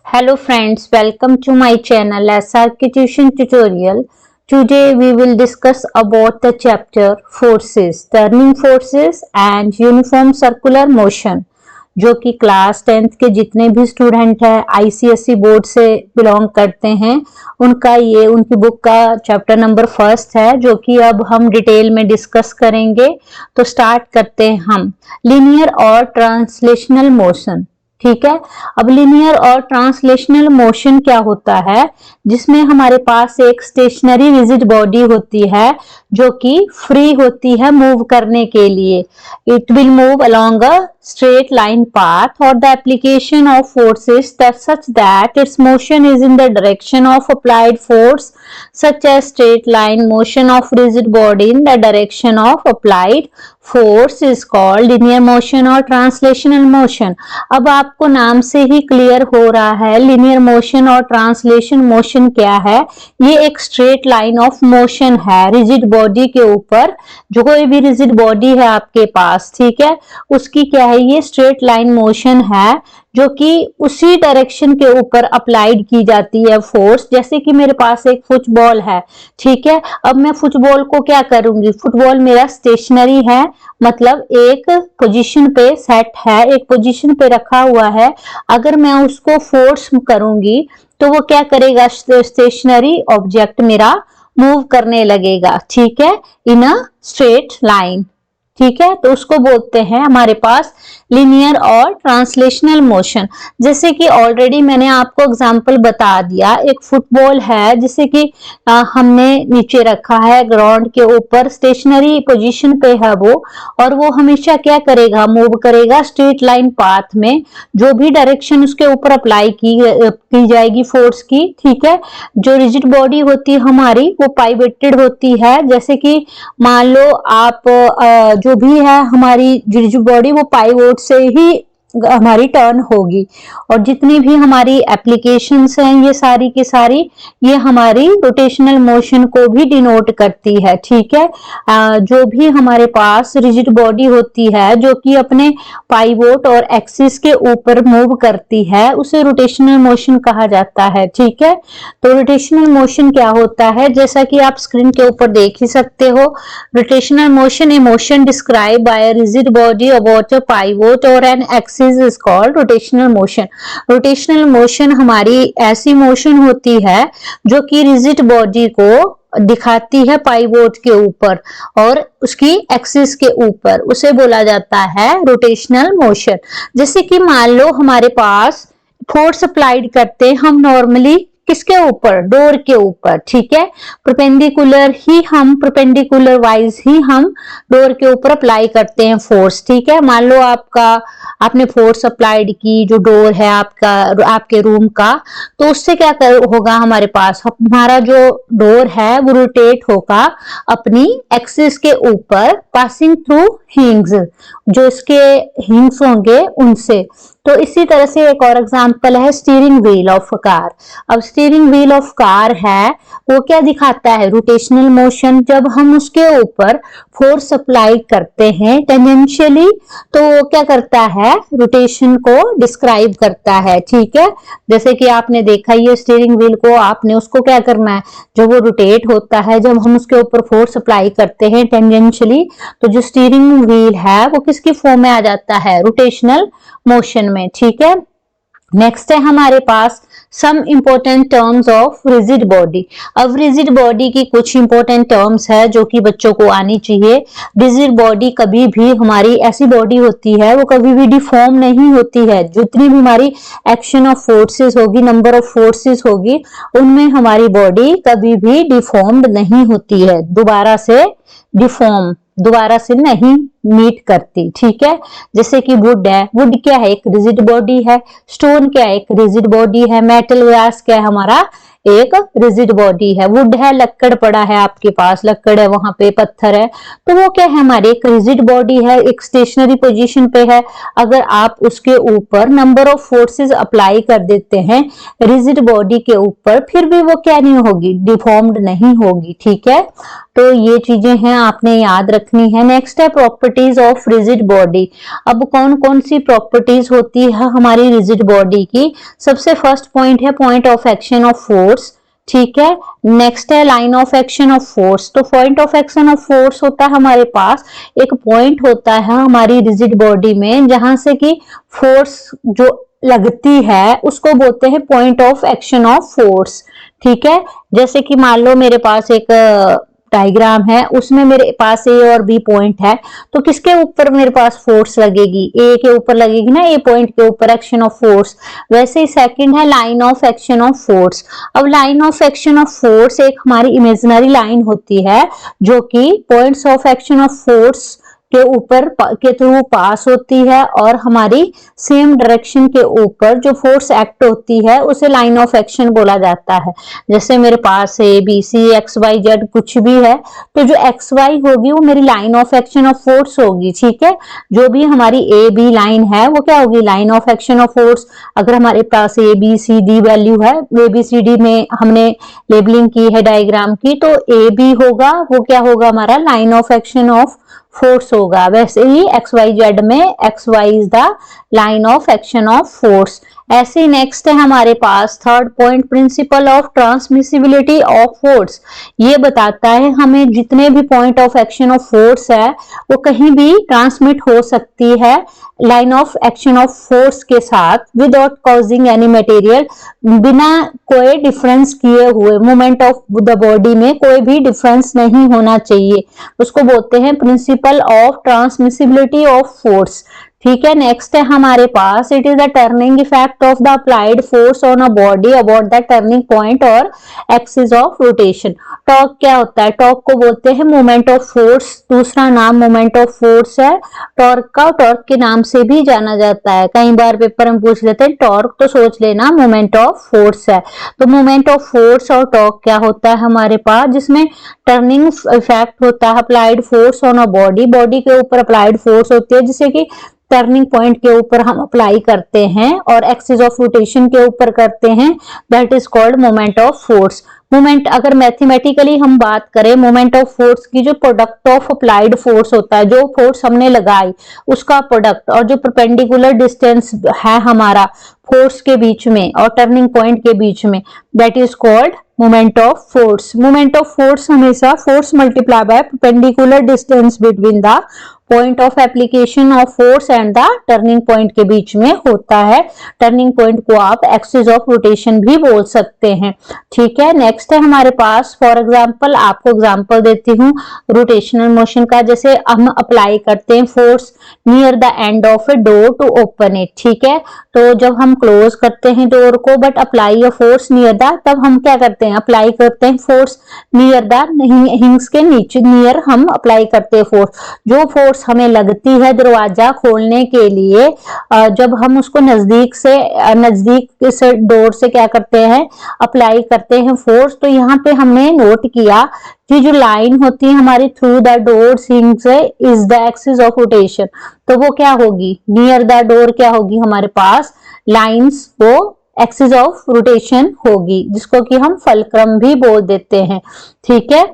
Hello friends, welcome to my channel SRK Tuition Tutorial. Today we will discuss about the chapter forces, turning forces and uniform circular motion, जो कि class 10th के जितने भी student हैं ICSE board से belong करते हैं उनकी बुक का चैप्टर नंबर 1 है, जो कि अब हम डिटेल में डिस्कस करेंगे। तो स्टार्ट करते हैं हम लीनियर और ट्रांसलेशनल मोशन। ठीक है, अब लीनियर और ट्रांसलेशनल मोशन क्या होता है, जिसमें हमारे पास एक स्टेशनरी रिजिड बॉडी होती है जो कि फ्री होती है मूव करने के लिए। It will move along a straight line path or the application of forces that such that its motion is in the direction of applied force, such as straight line motion of rigid body in the direction of applied force is called linear motion or translational motion। अब आपको नाम से ही clear हो रहा है linear motion और translation motion क्या है। ये एक straight line of motion है rigid body के ऊपर, जो कोई भी rigid body है आपके पास, ठीक है, उसकी क्या है, ये स्ट्रेट लाइन मोशन है जो कि उसी डायरेक्शन के ऊपर अप्लाइड की जाती है फोर्स। जैसे कि मेरे पास एक फुटबॉल है, ठीक है, अब मैं फुटबॉल को क्या करूंगी, फुटबॉल मेरा स्टेशनरी है, मतलब एक पोजीशन पे सेट है, एक पोजीशन पे रखा हुआ है। अगर मैं उसको फोर्स करूंगी तो वो क्या करेगा, स्टेशनरी ऑब्जेक्ट मेरा मूव करने लगेगा, ठीक है, इन अ स्ट्रेट लाइन। ठीक है, तो उसको बोलते हैं हमारे पास लीनियर और ट्रांसलेशनल मोशन। जैसे कि ऑलरेडी मैंने आपको एग्जांपल बता दिया, एक फुटबॉल है जिसे कि हमने नीचे रखा है ग्राउंड के ऊपर, स्टेशनरी पोजीशन पे है वो, और वो हमेशा क्या करेगा, मूव करेगा स्ट्रेट लाइन पाथ में, जो भी डायरेक्शन उसके ऊपर अप्लाई की जाएगी फोर्स की। ठीक है, जो रिजिड बॉडी होती है हमारी वो पाइवेटेड होती है। जैसे कि मान लो आप जो भी है हमारी रिजिड बॉडी वो पाइवोट से ही हमारी टर्न होगी, और जितनी भी हमारी एप्लीकेशंस हैं ये सारी की सारी ये हमारी रोटेशनल मोशन को भी डिनोट करती है। ठीक है, जो भी हमारे पास रिजिड बॉडी होती है जो कि अपने पाइवोट और एक्सिस के ऊपर मूव करती है, उसे रोटेशनल मोशन कहा जाता है। ठीक है, तो रोटेशनल मोशन क्या होता है, जैसा कि आप स्क्रीन के ऊपर देख ही सकते हो, rotational motion a motion describe by a rigid body about a pivot or an axis is called rotational motion। Rotational motion हमारी ऐसी मोशन होती है जो कि रिजिड बॉडी को दिखाती है पाइवोट के ऊपर और उसकी एक्सिस के ऊपर, उसे बोला जाता है रोटेशनल मोशन। जैसे कि मान लो हमारे पास फोर्स अप्लाइड करते हैं हम नॉर्मली किसके ऊपर, डोर के ऊपर, ठीक है, परपेंडिकुलर वाइज ही हम डोर के ऊपर अप्लाई करते हैं फोर्स। ठीक है, मान लो आपने फोर्स अप्लाइड की, जो डोर है आपके रूम का, तो उससे क्या होगा, हमारे पास हमारा जो डोर है वो रोटेट होगा अपनी एक्सिस के ऊपर, पासिंग थ्रू हिंग्स, जो इसके हिंग्स होंगे उनसे। तो इसी तरह से एक और एग्जांपल है स्टीयरिंग व्हील ऑफ कार। अब स्टीयरिंग व्हील ऑफ कार है, वो क्या दिखाता है, रोटेशनल मोशन। जब हम उसके ऊपर फोर्स अप्लाई करते हैं टेंजेंशियली, तो वो क्या करता है, रोटेशन को डिस्क्राइब करता है। ठीक है, जैसे कि आपने देखा ये स्टीयरिंग व्हील को, आपने उसको क्या करना है, जब वो रोटेट होता है, जब हम उसके ऊपर फोर्स अप्लाई करते हैं टेंजेंशियली, तो जो स्टीयरिंग व्हील है वो किसकी फॉर्म में आ जाता है, रोटेशनल मोशन में। ठीक है, नेक्स्ट है हमारे पास some important terms of rigid body. अब रिजिड बॉडी की कुछ इंपॉर्टेंट टर्म्स है जो कि बच्चों को आनी चाहिए। रिजिड बॉडी कभी भी हमारी ऐसी बॉडी होती है, वो कभी भी डिफॉर्म नहीं होती है। जितनी भी हमारी एक्शन ऑफ फोर्सेस होगी, नंबर ऑफ फोर्सेस होगी, उनमें हमारी बॉडी कभी भी डिफॉर्म्ड नहीं होती है, दोबारा से नहीं मीट करती। ठीक है, जैसे कि वुड है, वुड क्या है, एक रिजिड बॉडी है, स्टोन क्या है, एक रिजिड बॉडी है, मेटल ग्लास क्या है, हमारा एक रिजिड बॉडी है, वुड है, लक्कड़ पड़ा है आपके पास, लक्कड़ है, वहां पे पत्थर है, तो वो क्या है, हमारी एक रिजिड बॉडी है, एक स्टेशनरी पोजीशन पे है। अगर आप उसके ऊपर नंबर ऑफ फोर्सेस अप्लाई कर देते हैं रिजिड बॉडी के ऊपर, फिर भी वो क्या नहीं होगी, डिफॉर्म्ड नहीं होगी। ठीक है, तो ये चीजें हैं आपने याद रखनी है। नेक्स्ट है प्रॉपर्टीज ऑफ रिजिड बॉडी। अब कौन कौन सी प्रॉपर्टीज होती है हमारी रिजिड बॉडी की? सबसे फर्स्ट पॉइंट है point of action of force, ठीक है। नेक्स्ट है line of action of force. तो point of action of force होता है हमारे पास एक पॉइंट होता है हमारी रिजिड बॉडी में जहां से कि फोर्स जो लगती है उसको बोलते हैं point of action of force, ठीक है। जैसे कि मान लो मेरे पास एक डायग्राम है, उसमें मेरे पास ए और बी पॉइंट है, तो किसके ऊपर मेरे पास फोर्स लगेगी? ए के ऊपर लगेगी ना, ए पॉइंट के ऊपर एक्शन ऑफ फोर्स। वैसे ही सेकंड है line of action of force. अब line of action of force एक हमारी इमेजिनरी लाइन होती है जो कि points of action of force के ऊपर के थ्रू पास होती है और हमारी सेम डायरेक्शन के ऊपर जो फोर्स एक्ट होती है उसे लाइन ऑफ एक्शन बोला जाता है। जैसे मेरे पास A B C X Y Z कुछ भी है, तो जो एक्स वाई होगी वो मेरी line of action of force होगी, ठीक है। जो भी हमारी ए बी लाइन है वो क्या होगी? Line of action of force. अगर हमारे पास A B C D value है, ए बी सी डी में हमने लेबलिंग की है डायग्राम की, तो ए बी होगा वो क्या होगा? हमारा line of action of force होगा। वैसे ही एक्स वाई जेड में X Y is the line of action of force. ऐसे नेक्स्ट है हमारे पास third point principle of transmissibility of force. ये बताता है हमें जितने भी point of action of force है वो कहीं भी ट्रांसमिट हो सकती है line of action of force के साथ विदाउट कॉजिंग एनी मटेरियल, बिना कोई डिफरेंस किए हुए। मूवमेंट ऑफ द बॉडी में कोई भी डिफरेंस नहीं होना चाहिए, उसको बोलते हैं principle of transmissibility of force, ठीक है। नेक्स्ट है हमारे पास it is the turning effect of the applied force on a body about the turning point or axis of rotation. Torque क्या होता है? टॉर्क को बोलते हैं मोमेंट ऑफ फोर्स, दूसरा नाम मोमेंट ऑफ फोर्स है टॉर्क का। टॉर्क के नाम से भी जाना जाता है, कई बार पेपर में पूछ लेते हैं टॉर्क, तो सोच लेना मोमेंट ऑफ फोर्स है। तो मोमेंट ऑफ फोर्स और टॉर्क क्या होता है हमारे पास? जिसमें टर्निंग इफेक्ट होता है applied force on a body, body के ऊपर अप्लाइड फोर्स होती है जिससे कि टर्निंग पॉइंट के ऊपर हम अप्लाई करते हैं और एक्सिस ऑफ रोटेशन के ऊपर करते हैं, that is called moment of force. Moment अगर मैथमेटिकली हम बात करें मोमेंट ऑफ फोर्स की, जो प्रोडक्ट ऑफ अप्लाइड फोर्स होता है, जो फोर्स हमने लगाई उसका प्रोडक्ट, और जो परपेंडिकुलर डिस्टेंस है हमारा फोर्स के बीच में और टर्निंग पॉइंट के बीच में, that is called moment of force. Moment of force हमेशा force multiply by perpendicular distance between the point of application of force and the turning point के बीच में होता है। टर्निंग पॉइंट को आप एक्सिस ऑफ रोटेशन भी बोल सकते हैं, ठीक है। नेक्स्ट है हमारे पास फॉर एग्जांपल, आपको एग्जांपल देती हूँ रोटेशनल मोशन का। जैसे हम अप्लाई करते हैं force near the end of a door to open it, ठीक है। तो जब हम क्लोज करते हैं डोर को but apply a force near the, तब हम क्या करते हैं? अप्लाई करते हैं फोर्स नियर द हिंग्स के नीचे, नियर हम अप्लाई करते हैं फोर्स। जो फोर्स हमें लगती है दरवाजा खोलने के लिए, जब हम उसको नजदीक से डोर से क्या करते हैं? अप्लाई करते हैं फोर्स। तो यहाँ पे हमने नोट किया कि जो लाइन होती है हमारी through the door हिंग्स is the axis of rotation, तो वो क्या होगी? नियर द डोर क्या होगी हमारे पास? लाइंस वो एक्सिस ऑफ रोटेशन होगी, जिसको कि हम फलक्रम भी बोल देते हैं, ठीक है।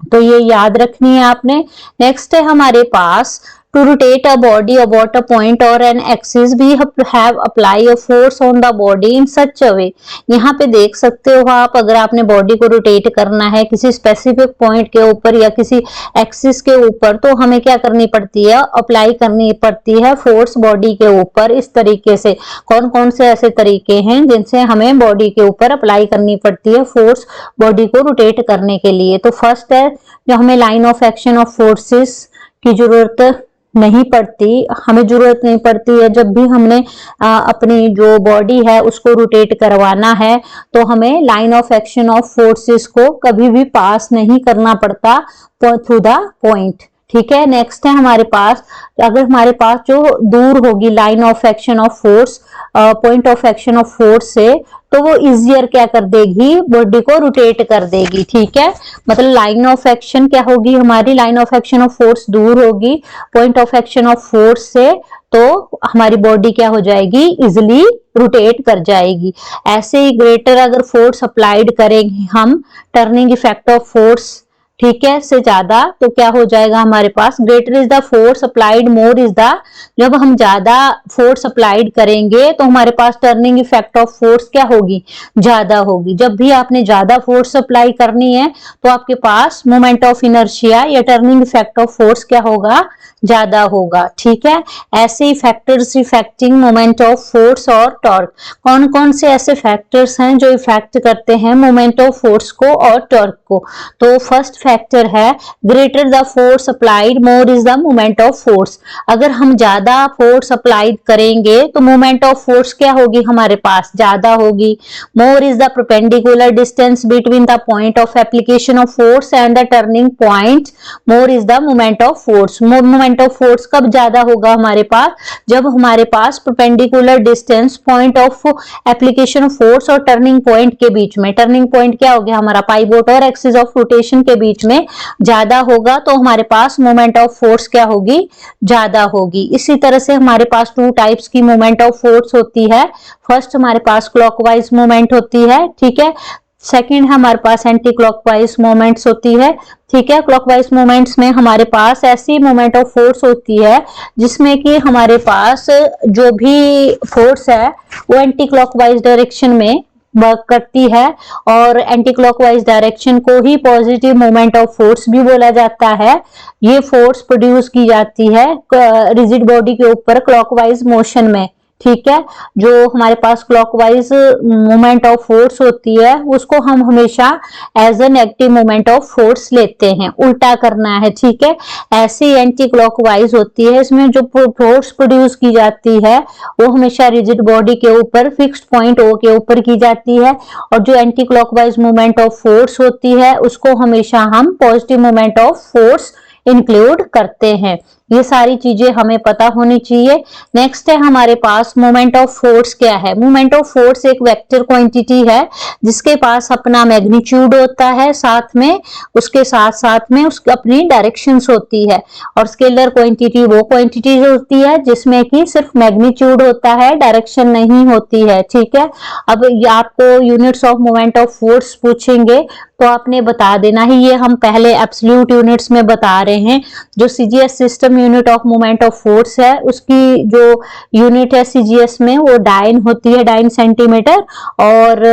तो ये याद रखनी है आपने। नेक्स्ट है हमारे पास to rotate a body about a point or an axis we have apply a force on the body in such a way. यहाँ पे देख सकते हो आप, अगर आपने बॉडी को रोटेट करना है किसी स्पेसिफिक पॉइंट के ऊपर या किसी एक्सिस के ऊपर, तो हमें क्या करनी पड़ती है? अप्लाई करनी पड़ती है फोर्स बॉडी के ऊपर इस तरीके से। कौन कौन से ऐसे तरीके हैं जिनसे हमें बॉडी के ऊपर अप्लाई करनी पड़ती है फोर्स बॉडी को रोटेट करने के लिए? तो फर्स्ट है जो हमें line of action of forces की जरूरत नहीं पड़ती, हमें जरूरत नहीं पड़ती है जब भी हमने अपनी जो बॉडी है उसको रोटेट करवाना है, तो हमें line of action of forces को कभी भी पास नहीं करना पड़ता थ्रू द पॉइंट, ठीक है। नेक्स्ट है हमारे पास, अगर हमारे पास जो दूर होगी line of action of force point of action of force से, तो वो इजियर क्या कर देगी? बॉडी को रोटेट कर देगी, ठीक है। मतलब लाइन ऑफ एक्शन क्या होगी हमारी? Line of action of force दूर होगी point of action of force से, तो हमारी बॉडी क्या हो जाएगी? इजिली रोटेट कर जाएगी। ऐसे ही ग्रेटर अगर फोर्स अप्लाइड करेंगे हम, टर्निंग इफेक्ट ऑफ फोर्स, ठीक है, से ज्यादा, तो क्या हो जाएगा हमारे पास, greater is the force applied more is the, जब हम ज्यादा फोर्स अप्लाइड करेंगे तो हमारे पास टर्निंग इफेक्ट ऑफ फोर्स क्या होगी, ज्यादा होगी। जब भी आपने ज्यादा फोर्स अप्लाई करनी है तो आपके पास मोमेंट ऑफ इनर्शिया या टर्निंग इफेक्ट ऑफ फोर्स क्या होगा, ज्यादा होगा। ठीक है, ऐसे ही factors affecting moment of force और टॉर्क, कौन कौन से ऐसे फैक्टर्स हैं जो इफेक्ट करते हैं मोमेंट ऑफ फोर्स को और टॉर्क को। तो फर्स्ट फैक्टर है greater the force applied more is the moment of force. अगर हम ज्यादा फोर्स अप्लाइड करेंगे तो मोमेंट ऑफ फोर्स क्या होगी, हमारे पास ज्यादा होगी। More is the perpendicular distance between the point of application of force and the turning point, more is the moment of force. Moment of force कब ज्यादा होगा हमारे पास, जब हमारे पास perpendicular distance point of application of force और turning point के बीच में, टर्निंग पॉइंट क्या हो गया हमारा, पाइवोट और एक्सिस ऑफ रोटेशन के बीच में ज्यादा होगा, तो हमारे पास मोमेंट ऑफ फोर्स क्या होगी, ज्यादा होगी। इसी तरह से हमारे पास टू टाइप्स की मोमेंट ऑफ फोर्स होती है। फर्स्ट हमारे पास क्लॉकवाइज मोमेंट होती है, ठीक है। सेकेंड हमारे पास एंटी क्लॉकवाइज मोमेंट्स होती है, ठीक है। क्लॉकवाइज मोमेंट्स में हमारे पास ऐसी मोमेंट ऑफ फोर्स होती है जिसमें कि हमारे पास जो भी फोर्स है वो एंटी क्लॉकवाइज डायरेक्शन में वर्क करती है, और एंटी क्लॉकवाइज डायरेक्शन को ही पॉजिटिव मोमेंट ऑफ फोर्स भी बोला जाता है। ये फोर्स प्रोड्यूस की जाती है रिजिड बॉडी के ऊपर क्लॉकवाइज मोशन में, ठीक है। जो हमारे पास क्लॉकवाइज मोमेंट ऑफ फोर्स होती है उसको हम हमेशा as a negative moment of force लेते हैं, उल्टा करना है, ठीक है। ऐसी एंटी क्लॉकवाइज होती है, इसमें जो फोर्स प्रोड्यूस की जाती है वो हमेशा रिजिड बॉडी के ऊपर फिक्स्ड पॉइंट ओ के ऊपर की जाती है, और जो anti clockwise moment of force होती है उसको हमेशा हम positive moment of force include करते हैं। ये सारी चीजें हमें पता होनी चाहिए। नेक्स्ट है हमारे पास मोमेंट ऑफ फोर्स क्या है। मोमेंट ऑफ फोर्स एक वेक्टर क्वांटिटी है जिसके पास अपना मैग्नीट्यूड होता है, साथ में उसके साथ साथ में उसकी अपनी डायरेक्शंस होती है, और स्केलर क्वांटिटी वो क्वांटिटी होती है जिसमें कि सिर्फ मैग्नीट्यूड होता है, डायरेक्शन नहीं होती है, ठीक है। अब आपको units of moment of force पूछेंगे तो आपने बता देना ही, ये हम पहले एब्सोल्यूट यूनिट्स में बता रहे हैं। जो CGS system unit of moment of force है उसकी जो यूनिट है सीजीएस में वो डाइन होती है, डाइन सेंटीमीटर, और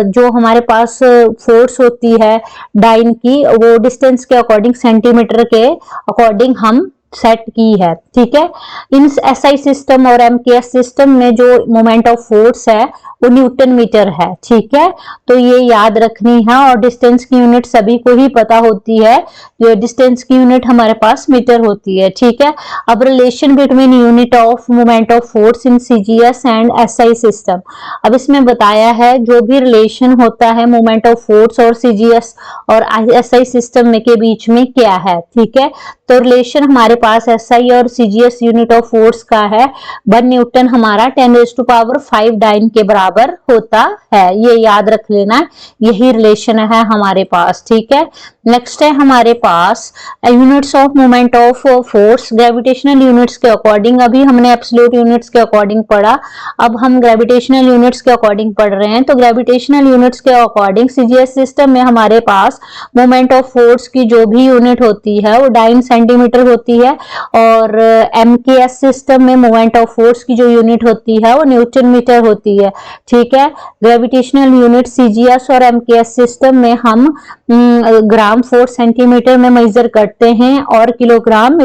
जो हमारे पास फोर्स होती है डाइन की वो डिस्टेंस के अकॉर्डिंग सेंटीमीटर के अकॉर्डिंग हम सेट की है, ठीक है। इन एसआई सिस्टम और एमकेएस सिस्टम में जो मोमेंट ऑफ फोर्स है वो न्यूटन मीटर है, ठीक है। तो ये याद रखनी है, और डिस्टेंस की यूनिट सभी को ही पता होती है, जो डिस्टेंस की यूनिट हमारे पास मीटर होती है, ठीक है। अब relation between unit of moment of force in CGS and SI system, अब इसमें बताया है जो भी रिलेशन होता है मोमेंट ऑफ फोर्स और सीजीएस और एसआई सिस्टम में के बीच में क्या है, ठीक है। तो रिलेशन हमारे पास एसआई और सीजीएस यूनिट ऑफ फोर्स का है 1 न्यूटन हमारा 10⁵ डाइन के बराबर होता है, ये याद रख लेना, यही रिलेशन है हमारे पास, ठीक है। नेक्स्ट है हमारे पास units of moment of force gravitational units के अकॉर्डिंग। अभी हमने एब्सोल्यूट यूनिट्स के अकॉर्डिंग पढ़ा, अब हम ग्रेविटेशनल यूनिट्स के अकॉर्डिंग पढ़ रहे हैं। तो ग्रेविटेशनल यूनिट्स के अकॉर्डिंग सीजीएस सिस्टम में हमारे पास मोमेंट ऑफ फोर्स की जो भी यूनिट होती है वो डाइन सेंटीमीटर होती है, और एमकेएस सिस्टम में मोमेंट ऑफ फोर्स की जो यूनिट होती है वो न्यूटन मीटर होती है, ठीक है। ग्रेविटेशनल यूनिट सीजीएस और एमकेएस सिस्टम में हम ग्राम 4 सेंटीमीटर में मेजर करते हैं, और किलोग्राम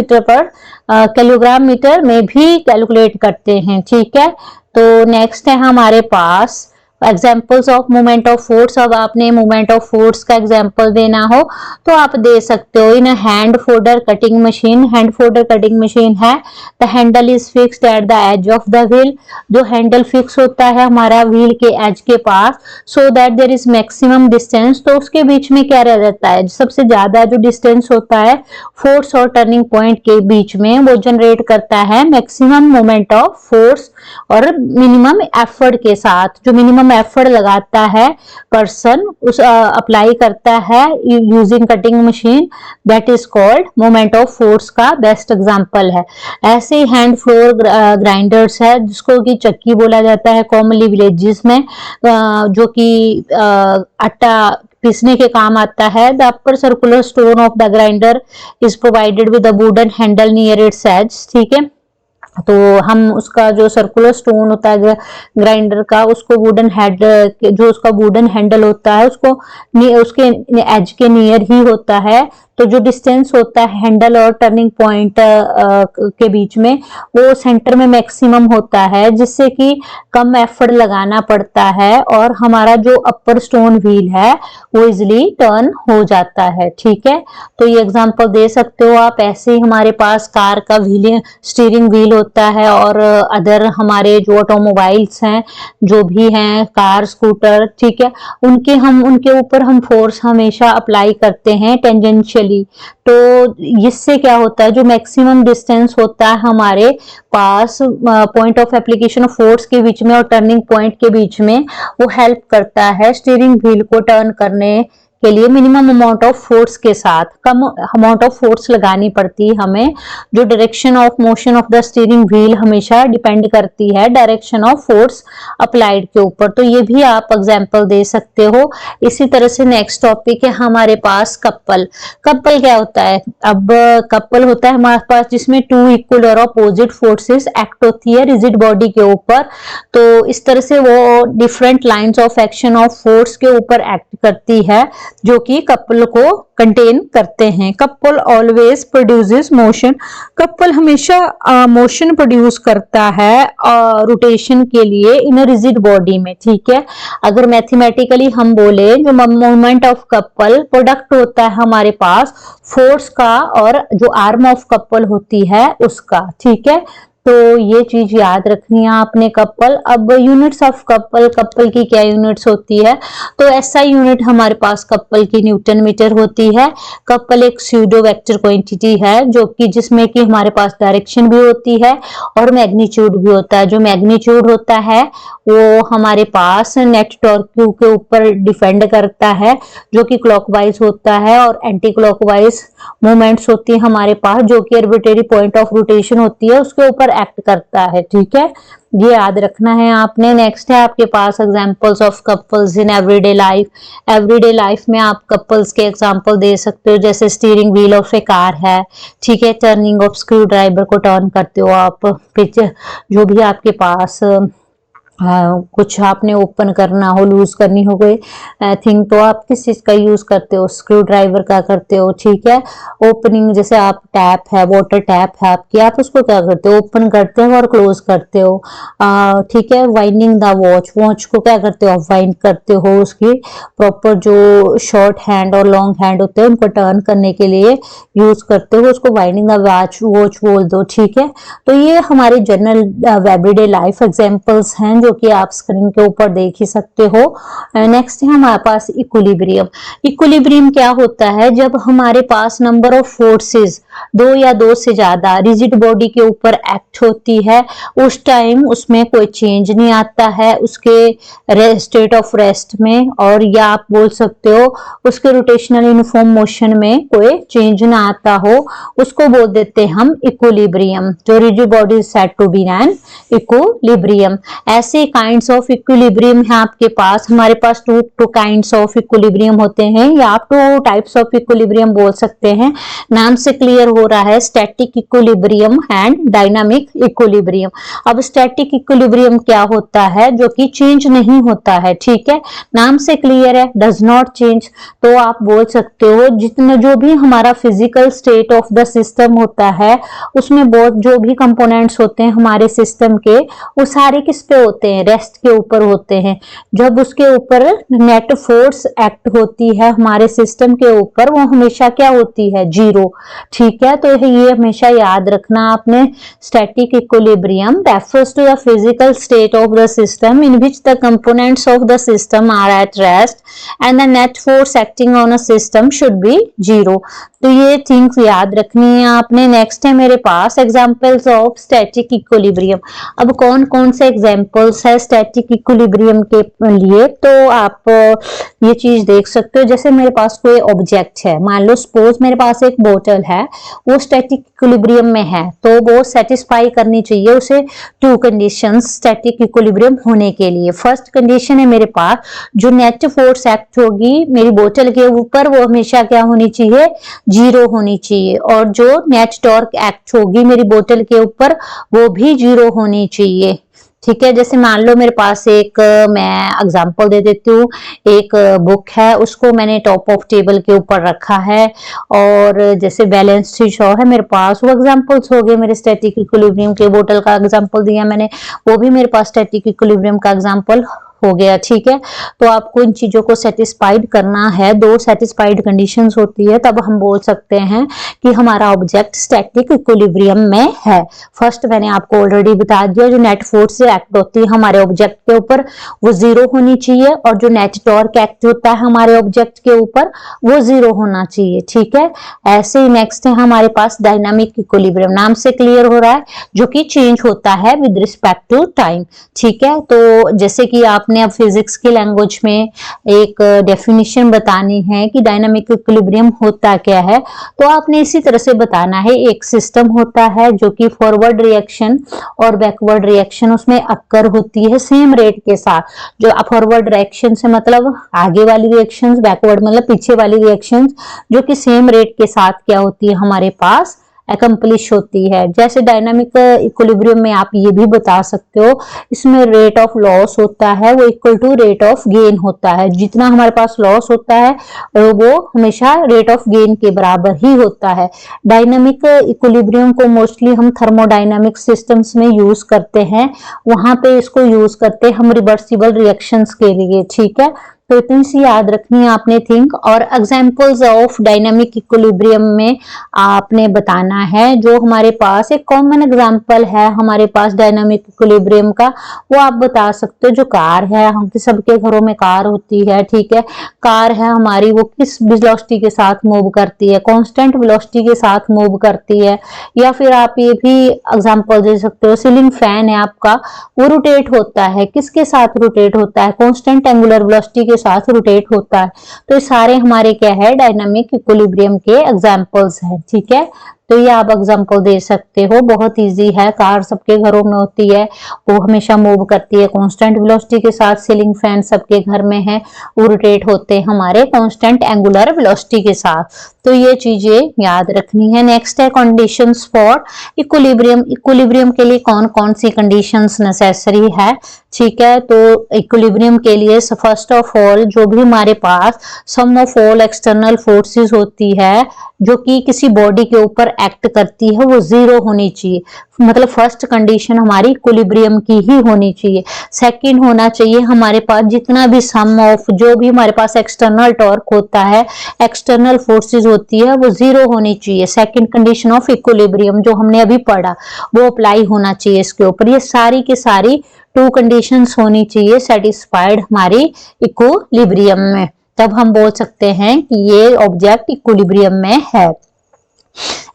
मीटर में भी कैलकुलेट करते हैं, ठीक है। तो नेक्स्ट है हमारे पास examples of moment of force. अब आपने मोमेंट ऑफ फोर्स का एग्जाम्पल देना हो तो आप दे सकते हो। In hand folder cutting machine, hand folder cutting machine है, the handle is fixed at the edge of the wheel, जो हैंडल फिक्स होता है हमारा व्हील के एज के पास, so that there is maximum distance, तो उसके बीच में क्या रह जाता है, सबसे ज्यादा जो डिस्टेंस होता है फोर्स और टर्निंग पॉइंट के बीच में वो जनरेट करता है मैक्सिमम मोमेंट ऑफ फोर्स और मिनिमम एफर्ट के साथ। जो मिनिमम एफर्ट लगाता है पर्सन उस अप्लाई करता है using cutting machine, that is called moment of force का बेस्ट एग्जांपल है। ऐसे हैंड फ्लोर ग्राइंडर्स है जिसको कि चक्की बोला जाता है कॉमनली विलेजेस में, जो कि आटा पीसने के काम आता है। The upper circular stone of the grinder is provided with a wooden handle near its edge. ठीक है, तो हम उसका जो सर्कुलर स्टोन होता है ग्राइंडर का, उसको वुडन हेड, जो उसका वुडन हैंडल होता है उसको उसके एज के नियर ही होता है। तो जो डिस्टेंस होता है हैंडल और टर्निंग पॉइंट के बीच में, वो सेंटर में मैक्सिमम होता है, जिससे कि कम एफर्ट लगाना पड़ता है और हमारा जो अपर स्टोन व्हील है वो इजिली टर्न हो जाता है। ठीक है, तो ये एग्जांपल दे सकते हो आप। ऐसे ही हमारे पास कार का व्हील, स्टीयरिंग व्हील होता है, और अदर हमारे जो ऑटोमोबाइल्स हैं, जो भी हैं कार, स्कूटर, ठीक है, उनके ऊपर हम फोर्स हमेशा अप्लाई करते हैं टेंजेंशियली। तो इससे क्या होता है, जो मैक्सिमम डिस्टेंस होता है हमारे पास point of application of force के बीच में और टर्निंग पॉइंट के बीच में, वो हेल्प करता है स्टीयरिंग व्हील को टर्न करने के लिए मिनिमम अमाउंट ऑफ फोर्स के साथ। कम अमाउंट ऑफ फोर्स लगानी पड़ती है हमें। जो direction of motion of the steering wheel हमेशा डिपेंड करती है डायरेक्शन ऑफ फोर्स अप्लाइड के ऊपर। तो ये भी आप एग्जांपल दे सकते हो। इसी तरह से नेक्स्ट टॉपिक है हमारे पास कपल। कपल क्या होता है? अब कपल होता है हमारे पास जिसमें टू इक्वल और अपोजिट फोर्सेस एक्ट होती है रिजिड बॉडी के ऊपर। तो इस तरह से वो different lines of action of force के ऊपर एक्ट करती है, जो कि कपल को कंटेन करते हैं। Couple always produces motion. Couple हमेशा मोशन प्रोड्यूस करता है रोटेशन के लिए इन रिजिड बॉडी में। ठीक है, अगर मैथमेटिकली हम बोले, जो मोमेंट ऑफ कपल प्रोडक्ट होता है हमारे पास फोर्स का और जो आर्म ऑफ कपल होती है उसका। ठीक है, तो ये चीज याद रखनी है आपने। कपल, अब यूनिट्स ऑफ कपल, कपल की क्या यूनिट्स होती है? तो ऐसा यूनिट हमारे पास कपल की न्यूटन मीटर होती है। कपल एक स्यूडो वेक्टर क्वांटिटी है, जो कि जिसमें कि हमारे पास डायरेक्शन भी होती है और मैग्नीट्यूड भी होता है। जो मैग्नीट्यूड होता है वो हमारे पास नेट टॉर्क के ऊपर डिपेंड करता है, जो कि क्लॉकवाइज होता है, और एंटी क्लॉकवाइज मूवमेंट्स होती है हमारे पास, जो कि आर्बिट्रेरी पॉइंट ऑफ रोटेशन होती है उसके ऊपर एक्ट करता है। ठीक है, ये याद रखना है आपने। नेक्स्ट है आपके पास examples of couples in everyday life. Everyday life में आप कपल्स के एग्जांपल दे सकते हो, जैसे steering wheel of a car है। ठीक है, टर्निंग ऑफ स्क्रू ड्राइवर को टर्न करते हो आप। फिर जो भी आपके पास कुछ आपने ओपन करना हो, लूज करनी हो कोई थिंग, तो आप किस चीज का यूज करते हो? स्क्रू ड्राइवर का करते हो। ठीक है, ओपनिंग, जैसे आप टैप है, वाटर टैप है आपकी, आप उसको क्या करते हो? ओपन करते हो और क्लोज करते हो। ठीक है, वाइंडिंग द वॉच, वॉच को क्या करते हो? आप वाइंड करते हो। उसकी प्रॉपर जो शॉर्ट हैंड और लॉन्ग हैंड होते हैं उनको टर्न करने के लिए यूज करते हो, उसको वाइंडिंग द वॉच बोल दो। ठीक है, तो ये हमारे जनरल एवरीडे लाइफ एग्जांपल्स हैं, जो कि आप स्क्रीन के ऊपर देख ही सकते हो। नेक्स्ट है हमारे पास इक्विलिब्रियम। इक्विलिब्रियम क्या होता है? जब हमारे पास नंबर ऑफ फोर्सेस, दो या दो से ज्यादा रिजिड बॉडी के ऊपर एक्ट होती है, उस टाइम उसमें कोई चेंज नहीं आता है उसके स्टेट ऑफ रेस्ट में, और या आप बोल सकते हो उसके रोटेशनल यूनिफॉर्म मोशन में कोई चेंज ना आता हो, उसको बोल देते हैं हम इक्विलिब्रियम। जो rigid body is said to be an equilibrium. ऐसे काइंड्स ऑफ इक्विलिब्रियम है आपके पास। हमारे पास टू काइंड्स ऑफ इक्विलिब्रियम होते हैं, या आप टू टाइप्स ऑफ इक्विलिब्रियम बोल सकते हैं। नाम से क्लियर हो रहा है, static equilibrium and dynamic equilibrium. अब स्टैटिक इक्विलिब्रियम क्या होता है? जो कि चेंज नहीं होता है। ठीक है, नाम से क्लियर है, डज नॉट चेंज। तो आप बोल सकते हो जितने जो भी हमारा physical state of the system होता है, उसमें बहुत जो भी कंपोनेंट्स होते हैं हमारे सिस्टम के, वो सारे किस पे होते हैं? रेस्ट के ऊपर होते हैं। जब उसके ऊपर नेट फोर्स एक्ट होती है हमारे सिस्टम के ऊपर, वो हमेशा क्या होती है? जीरो। ठीक है, तो ये हमेशा याद रखना आपने। Static equilibrium refers to the physical state of the system in which the components of the system are at rest and the net force acting on a system should be zero. तो ये things याद रखनी है आपने। Next है मेरे पास examples of static equilibrium. अब कौन कौन से एग्जांपल्स है स्टैटिक इक्विलिब्रियम के लिए? तो आप ये चीज देख सकते हो, जैसे मेरे पास कोई ऑब्जेक्ट है, मान लो सपोज मेरे पास एक बोतल है, वो स्टैटिक इक्विलिब्रियम में है, तो वो सेटिस्फाई करनी चाहिए उसे टू कंडीशंस स्टैटिक इक्विलिब्रियम होने के लिए। फर्स्ट कंडीशन है मेरे पास जो नेट फोर्स एक्ट होगी मेरी बोतल के ऊपर वो हमेशा क्या होनी चाहिए, 0 होनी चाहिए, और जो नेट टॉर्क एक्ट होगी मेरी बोतल के ऊपर वो भी 0 होनी चाहिए। ठीक है, जैसे मान लो मेरे पास एक, मैं एग्जांपल दे देती हूँ, एक बुक है उसको मैंने टॉप ऑफ टेबल के ऊपर रखा है और जैसे बैलेंस शीट है मेरे पास, वो एग्जांपल्स हो गए मेरे स्टैटिक इक्विलिब्रियम के। बोतल का एग्जांपल दिया मैंने, वो भी मेरे पास स्टैटिक इक्विलिब्रियम का एग्जांपल हो गया। ठीक है, तो आपको इन चीजों को सेटिस्फाइड करना है, 2 सेटिस्फाइड कंडीशंस होती है, तब हम बोल सकते हैं कि हमारा ऑब्जेक्ट स्टैटिक इक्विलिब्रियम में है। फर्स्ट मैंने आपको ऑलरेडी बता दिया, जो नेट फोर्स से एक्ट होती है हमारे ऑब्जेक्ट के ऊपर वो 0 होनी चाहिए, और जो नेट टॉर्क एक्ट होता है हमारे ऑब्जेक्ट के ऊपर वो 0 होना चाहिए। ठीक है, ऐसे ही नेक्स्ट है हमारे पास डायनामिक इक्विलिब्रियम, नाम से क्लियर हो रहा है, जो कि चेंज होता है विद रिस्पेक्ट टू टाइम। ठीक है, तो जैसे कि आपने अब फिजिक्स की लैंग्वेज में एक डेफिनेशन बतानी है कि डायनामिक इक्विलिब्रियम होता क्या है, तो आपने इसी तरह से बताना है। एक सिस्टम होता है जो कि फॉरवर्ड रिएक्शन और बैकवर्ड रिएक्शन उसमें अक्कर होती है सेम रेट के साथ। जो फॉरवर्ड रिएक्शन से मतलब आगे वाली रिएक्शंस, बैकवर्ड मतलब पीछे वाली रिएक्शंस, जो कि सेम रेट के साथ क्या होती है हमारे पास एकम्प्लिश होती है। जैसे डायनामिक इक्विलिब्रियम में आप ये भी बता सकते हो, इसमें रेट ऑफ लॉस होता है वो equal to rate of gain होता है। जितना हमारे पास लॉस होता है वो हमेशा रेट ऑफ गेन के बराबर ही होता है। डायनामिक इक्विलिब्रियम को मोस्टली हम थर्मोडायनामिक सिस्टम्स में यूज करते हैं, वहां पे इसको यूज करते हैं हम रिवर्सिबल रिएक्शंस के लिए। ठीक है, तो इतनी सी याद रखनी है आपने थिंक। और एग्जांपल्स ऑफ डायनामिक इक्विलिब्रियम में आपने बताना है, जो हमारे पास एक कॉमन एग्जांपल है हमारे पास डायनामिक इक्विलिब्रियम का, वो आप बता सकते हो। जो कार है, हम सबके घरों में कार होती है। ठीक है, कार है हमारी, वो किस वेलोसिटी के साथ मूव करती है, कांस्टेंट वेलोसिटी के साथ मूव करती है। या फिर आप ये भी एग्जांपल दे सकते हो, सीलिंग फैन है आपका, वो रोटेट होता है, किसके साथ रोटेट होता है, कांस्टेंट एंगुलर वेलोसिटी के साथ रोटेट होता है। तो ये सारे हमारे क्या है, डायनामिक इक्विलिब्रियम के एग्जांपल्स हैं। ठीक है, तो ये आप एग्जांपल दे सकते हो, बहुत इजी है। कार सबके घरों में होती है, वो हमेशा मूव करती है कांस्टेंट वेलोसिटी के साथ। सीलिंग फैन सबके घर में है, वो रोटेट होते हैं हमारे कांस्टेंट एंगुलर वेलोसिटी के साथ। तो ये चीजें याद रखनी है। नेक्स्ट है कंडीशंस फॉर इक्विलिब्रियम। इक्विलिब्रियम के लिए कौन कौन सी कंडीशंस नेसेसरी है। ठीक है, तो इक्विलिब्रियम के लिए फर्स्ट ऑफ ऑल जो भी हमारे पास सम ऑफ ऑल एक्सटर्नल फोर्सेस होती है जो कि किसी बॉडी के ऊपर एक्ट करती है, वो 0 होनी चाहिए। मतलब फर्स्ट कंडीशन हमारी इक्विलिब्रियम की ही होनी चाहिए। सेकंड होना चाहिए हमारे पास जितना भी सम ऑफ जो भी हमारे पास एक्सटर्नल टॉर्क होता है, एक्सटर्नल फोर्सेस होती है, वो 0 होनी चाहिए। सेकंड कंडीशन ऑफ इक्विलिब्रियम जो हमने अभी पढ़ा वो अप्लाई होना चाहिए इसके ऊपर। ये सारी की सारी 2 कंडीशंस होनी चाहिए सेटिस्फाइड हमारी इक्विलिब्रियम में, तब हम बोल सकते हैं कि ये ऑब्जेक्ट इक्विलिब्रियम में है।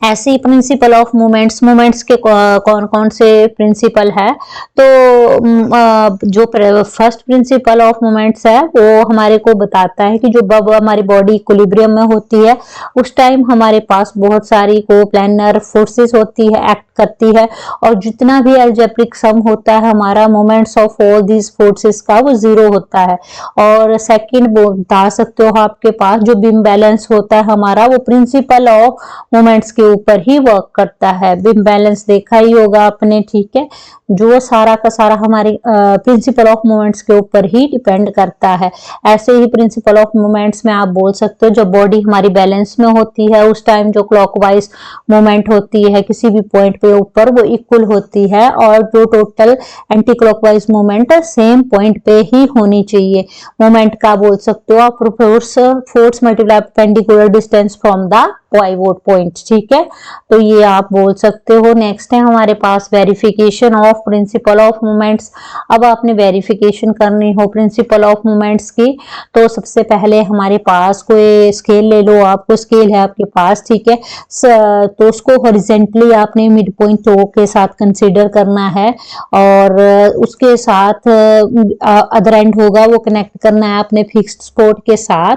ऐसे ही प्रिंसिपल ऑफ मोमेंट्स, मोमेंट्स के कौन कौन से प्रिंसिपल है, तो जो फर्स्ट प्रिंसिपल ऑफ मोमेंट्स है वो हमारे को बताता है कि जो जब हमारी बॉडी इक्विलिब्रियम में होती है उस टाइम हमारे पास बहुत सारी कोप्लानर फोर्सेस होती है, एक्ट करती है, और जितना भी अलजेब्रिक सम होता है हमारा moments of all these forces का वो 0 होता है। और सेकंड बता सकते हो आपके पास जो बिम बैलेंस होता है हमारा, वो प्रिंसिपल ऑफ मोमेंट्स के ऊपर ही वर्क करता है। बिम बैलेंस देखा ही होगा आपने। ठीक है, जो सारा का सारा हमारे प्रिंसिपल ऑफ मोमेंट्स के ऊपर ही डिपेंड करता है। ऐसे ही प्रिंसिपल ऑफ मोमेंट्स में आप बोल सकते हो जब बॉडी हमारी बैलेंस में होती है उस टाइम जो क्लॉकवाइज मूवमेंट होती है किसी भी पॉइंट पे ऊपर वो इक्वल होती है, और जो total anti clockwise movement same point पे ही होनी चाहिए। मूवमेंट का बोल सकते हो आप force multiply perpendicular distance from the pivot point. ठीक है, तो ये आप बोल सकते हो। नेक्स्ट है हमारे पास verification of principle of moments. अब आपने वेरिफिकेशन करनी हो प्रिंसिपल ऑफ मोमेंट्स की, तो सबसे पहले हमारे पास कोई स्केल ले लो, आपको स्केल है आपके पास। ठीक है, तो उसको हॉरिजेंटली आपने मिड पॉइंट ओ के साथ कंसीडर करना है और उसके साथ अदर एंड होगा वो कनेक्ट करना है अपने फिक्स्ड स्पॉट के साथ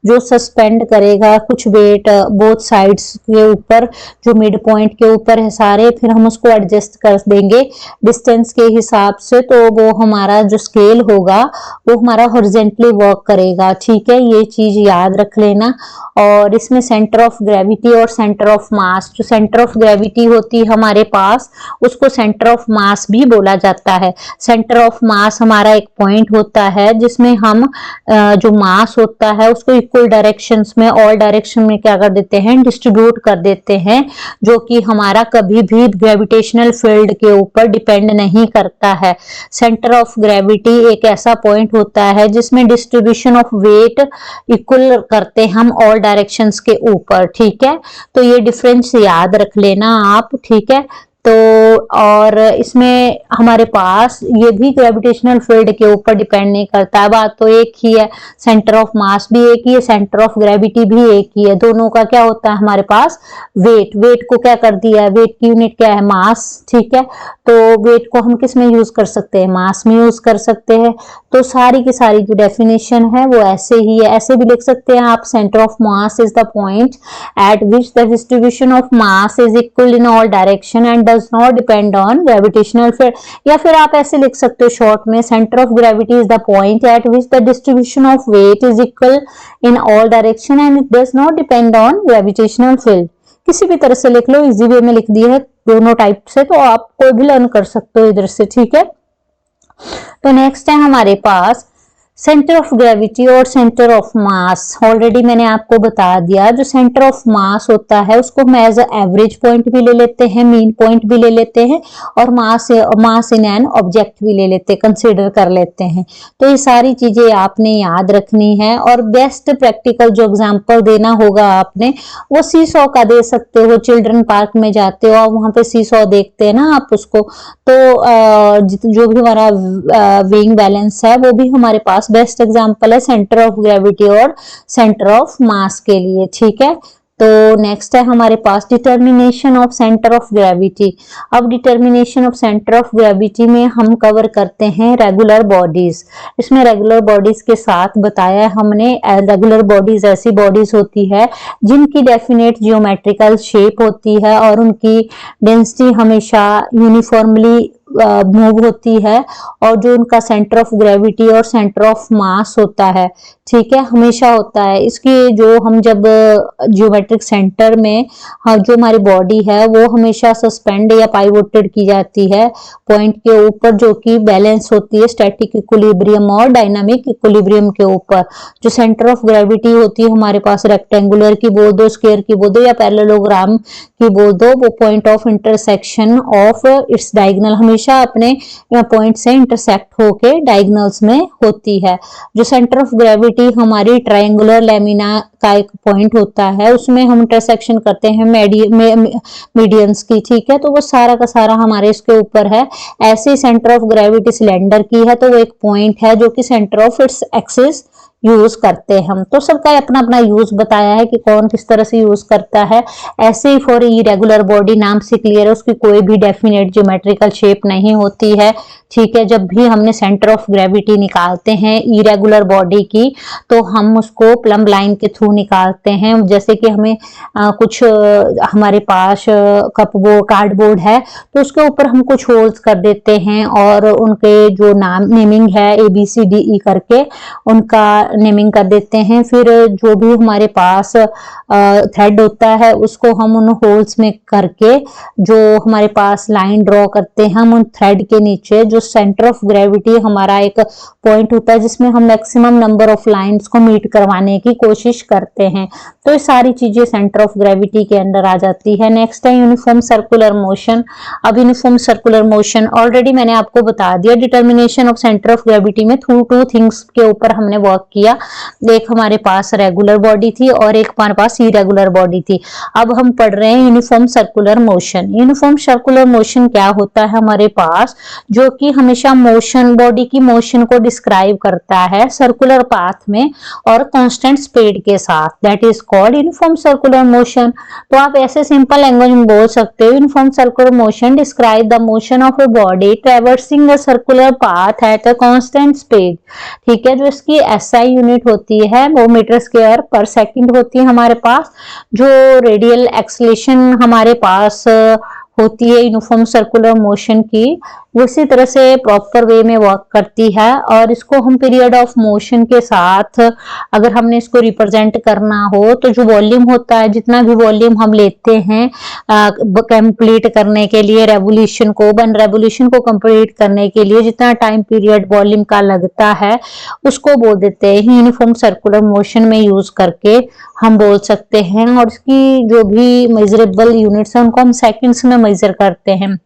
जो सस्पेंड करेगा कुछ वेट बोथ साइड्स के ऊपर जो मिड पॉइंट के ऊपर है सारे, फिर हम उसको एडजस्ट कर देंगे डिस्टेंस के हिसाब से, तो वो हमारा जो स्केल होगा वो हमारा हॉरिजॉन्टली वर्क करेगा। ठीक है, ये चीज याद रख लेना। और इसमें सेंटर ऑफ ग्रेविटी और सेंटर ऑफ मास, जो सेंटर ऑफ ग्रेविटी होती है हमारे पास उसको सेंटर ऑफ मास भी बोला जाता है। सेंटर ऑफ मास हमारा एक पॉइंट होता है जिसमें हम जो मास होता है उसको इक्वल डायरेक्शंस में, ऑल डायरेक्शन में क्या कर देते हैं, डिस्ट्रीब्यूट कर देते हैं, जो कि हमारा कभी भी ग्रेविटेशनल फील्ड के ऊपर डिपेंड नहीं करता है। सेंटर ऑफ ग्रेविटी एक ऐसा पॉइंट होता है जिसमें डिस्ट्रीब्यूशन ऑफ वेट इक्वल करते हम ऑल डायरेक्शंस के ऊपर। ठीक है, तो ये डिफरेंस याद रख लेना आप। ठीक है, तो और इसमें हमारे पास ये भी ग्रेविटेशनल फील्ड के ऊपर डिपेंड नहीं करता है, बात तो एक ही है। सेंटर ऑफ मास भी एक ही है, सेंटर ऑफ ग्रेविटी भी एक ही है। दोनों का क्या होता है हमारे पास, वेट। वेट को क्या कर दिया है, वेट की यूनिट क्या है, मास। ठीक है, तो वेट को हम किस में यूज कर सकते हैं, मास में यूज कर सकते हैं। तो सारी की सारी जो डेफिनेशन है वो ऐसे ही है। ऐसे भी लिख सकते हैं आप, centre of mass is the point at which the distribution of mass is equal in all direction and does not depend on gravitational field। या फिर आप ऐसे लिख सकते हो शॉर्ट में, centre of gravity is the point at which the distribution of weight is equal in all direction and it does not depend on gravitational field. किसी भी तरह से लिख लो, इजी वे में लिख दी है दोनों टाइप से, तो आप कोई भी लर्न कर सकते हो इधर से। ठीक है, तो नेक्स्ट है हमारे पास सेंटर ऑफ ग्रेविटी और सेंटर ऑफ मास। ऑलरेडी मैंने आपको बता दिया, जो सेंटर ऑफ मास होता है उसको हम एज एवरेज पॉइंट भी ले लेते हैं, मीन पॉइंट भी ले लेते हैं, और मास इन एन ऑब्जेक्ट भी ले लेते हैं, कंसीडर कर लेते हैं। तो ये सारी चीजें आपने याद रखनी है। और बेस्ट प्रैक्टिकल जो एग्जाम्पल देना होगा आपने, वो सीसॉ का दे सकते हो। चिल्ड्रन पार्क में जाते हो, वहां पे सीसॉ देखते हैं ना आप उसको, तो जो भी हमारा वेइंग बैलेंस है वो भी हमारे पास बेस्ट एग्जांपल है सेंटर ऑफ ग्रेविटी और सेंटर ऑफ मास के लिए। ठीक है, तो नेक्स्ट है हमारे पास determination of centre of gravity. अब determination of centre of gravity में हम कवर करते हैं रेगुलर बॉडीज। इसमें रेगुलर बॉडीज के साथ बताया हमने, रेगुलर बॉडीज ऐसी बॉडीज होती है जिनकी डेफिनेट जियोमेट्रिकल शेप होती है और उनकी डेंसिटी हमेशा यूनिफॉर्मली मूव होती है, और जो उनका सेंटर ऑफ ग्रेविटी और सेंटर ऑफ मास होता है, ठीक है, हमेशा होता है। इसकी जो हम जब जियोमेट्रिक सेंटर में जो हमारी बॉडी है वो हमेशा सस्पेंड या पाइवोटेड की जाती है पॉइंट के ऊपर, जो कि बैलेंस होती है स्टैटिक इक्विलिब्रियम और डायनामिक इक्विलिब्रियम के ऊपर। जो सेंटर ऑफ ग्रेविटी होती है हमारे पास, रेक्टेंगुलर की बोल दो, स्क्वायर की बोल दो या पैरेललोग्राम की बोल दो, वो point of intersection of its diagonal हमेशा अपने पॉइंट से इंटरसेक्ट होके डायगोनल्स में होती है। जो सेंटर ऑफ ग्रेविटी हमारी ट्रायंगुलर लैमिना का एक पॉइंट होता है, उसमें हम इंटरसेक्शन करते हैं मीडियंस की। ठीक है, तो वो सारा का सारा हमारे इसके ऊपर है। ऐसे सेंटर ऑफ ग्रेविटी सिलेंडर की है, तो वो एक पॉइंट है जो कि centre of its axis use करते हैं हम। तो सबका अपना अपना यूज बताया है कि कौन किस तरह से यूज करता है। ऐसे ही फॉर इरेगुलर बॉडी, नाम से क्लियर है, उसकी कोई भी डेफिनेट ज्योमेट्रिकल शेप नहीं होती है। ठीक है, जब भी हमने सेंटर ऑफ ग्रेविटी निकालते हैं इरेगुलर बॉडी की, तो हम उसको प्लम्ब लाइन के थ्रू निकालते हैं। जैसे कि हमें कुछ हमारे पास कार्डबोर्ड है, तो उसके ऊपर हम कुछ होल्स कर देते हैं और उनके जो नाम नेमिंग है ABCDE करके उनका नेमिंग कर देते हैं। फिर जो भी हमारे पास थ्रेड होता है उसको हम उन होल्स में करके जो हमारे पास लाइन ड्रॉ करते हैं, हम उन थ्रेड के नीचे जो सेंटर ऑफ ग्रेविटी हमारा एक पॉइंट होता है जिसमें हम मैक्सिमम नंबर ऑफ लाइंस को मीट करवाने की कोशिश करते हैं। तो ये सारी चीजें सेंटर ऑफ ग्रेविटी के अंदर आ जाती है। नेक्स्ट है यूनिफॉर्म सर्कुलर मोशन। अब यूनिफॉर्म सर्कुलर मोशन ऑलरेडी मैंने आपको बता दिया, determination of centre of gravity में थ्रू टू थिंग्स के ऊपर हमने वर्क किया। किया, एक हमारे पास रेगुलर बॉडी थी और एक हमारे पास इरेगुलर बॉडी थी। अब हम पढ़ रहे हैं uniform circular motion. Uniform circular motion क्या होता है हमारे पास, जो कि हमेशा मोशन, बॉडी की मोशन को डिस्क्राइब करता है सर्कुलर पाथ में और कांस्टेंट स्पीड के साथ, that is called uniform circular motion. तो आप ऐसे सिंपल लैंग्वेज में बोल सकते हो, uniform circular motion describe the motion of a body traversing the circular path at a constant speed. ठीक है, जो इसकी एसआई यूनिट होती है वो मीटर स्क्वायर पर सेकंड होती है हमारे पास। जो रेडियल एक्सेलेरेशन हमारे पास होती है यूनिफॉर्म सर्कुलर मोशन की, उसी तरह से प्रॉपर वे में वर्क करती है। और इसको हम पीरियड ऑफ मोशन के साथ अगर हमने इसको रिप्रेजेंट करना हो तो जो वॉल्यूम होता है, जितना भी वॉल्यूम हम लेते हैं कंप्लीट करने के लिए रेवोल्यूशन को, वन रेवोल्यूशन को कंप्लीट करने के लिए जितना टाइम पीरियड वॉल्यूम का लगता है, उसको बोल देते हैं यूनिफॉर्म सर्कुलर मोशन में यूज करके हम बोल सकते हैं। और इसकी जो भी मेजरेबल यूनिट्स हैं उनको हम सेकंड्स में मेजर करते हैं।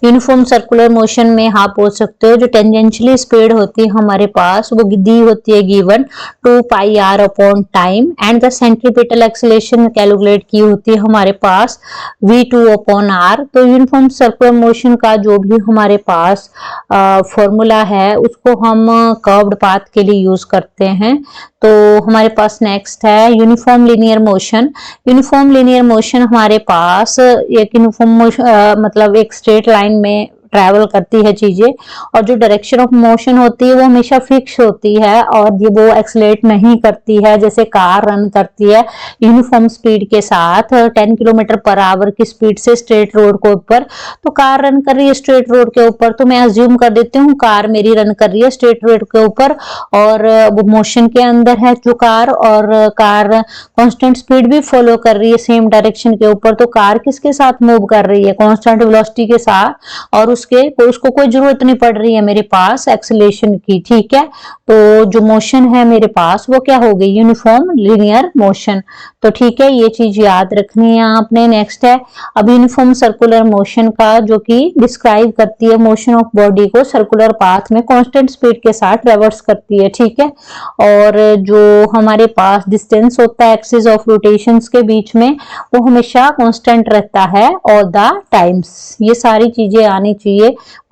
यूनिफॉर्म सर्कुलर मोशन में आप बोल सकते हो जो टेंजेंशियली स्पीड होती है हमारे पास वो दी होती है given 2 pi r upon time, and the centripetal acceleration calculate की होती है हमारे पास v2 अपॉन आर। तो यूनिफॉर्म सर्कुलर मोशन का जो भी हमारे पास फॉर्मूला है उसको हम कर्व्ड पाथ के लिए यूज करते हैं। तो हमारे पास नेक्स्ट है uniform linear motion. Uniform linear motion हमारे पास एक यूनिफॉर्म मतलब एक स्ट्रेट लाइन में ट्रैवल करती है चीजें, और जो डायरेक्शन ऑफ मोशन होती है वो हमेशा फिक्स होती है और ये वो एक्सलेट नहीं करती है। जैसे कार रन करती है यूनिफॉर्म स्पीड के साथ 10 किलोमीटर पर आवर की स्पीड से स्ट्रेट रोड के ऊपर, तो कार रन कर रही है स्ट्रेट रोड के ऊपर, तो मैं अज्यूम कर देती हूँ कार मेरी रन कर रही है स्ट्रेट रोड के ऊपर और वो मोशन के अंदर है जो कार, और कार कांस्टेंट स्पीड भी फॉलो कर रही है सेम डायरेक्शन के ऊपर। तो कार किसके साथ मूव कर रही है, कांस्टेंट वेलोसिटी के साथ, और उसको कोई जरूरत नहीं पड़ रही है मेरे पास एक्सेलरेशन की। ठीक है, तो जो मोशन है मेरे पास वो क्या हो गई, यूनिफॉर्म लीनियर मोशन। तो ठीक है, ये चीज याद रखनी है आपने। नेक्स्ट है अब यूनिफॉर्म सर्कुलर मोशन का, जो कि डिस्क्राइब करती है मोशन ऑफ बॉडी को सर्कुलर पाथ में कांस्टेंट स्पीड के साथ ट्रैवर्स करती है। ठीक है, और जो हमारे पास डिस्टेंस होता है एक्सिस ऑफ रोटेशंस के बीच में वो हमेशा कांस्टेंट रहता है ऑल द टाइम्स। ये सारी चीजें आनी चाहिए,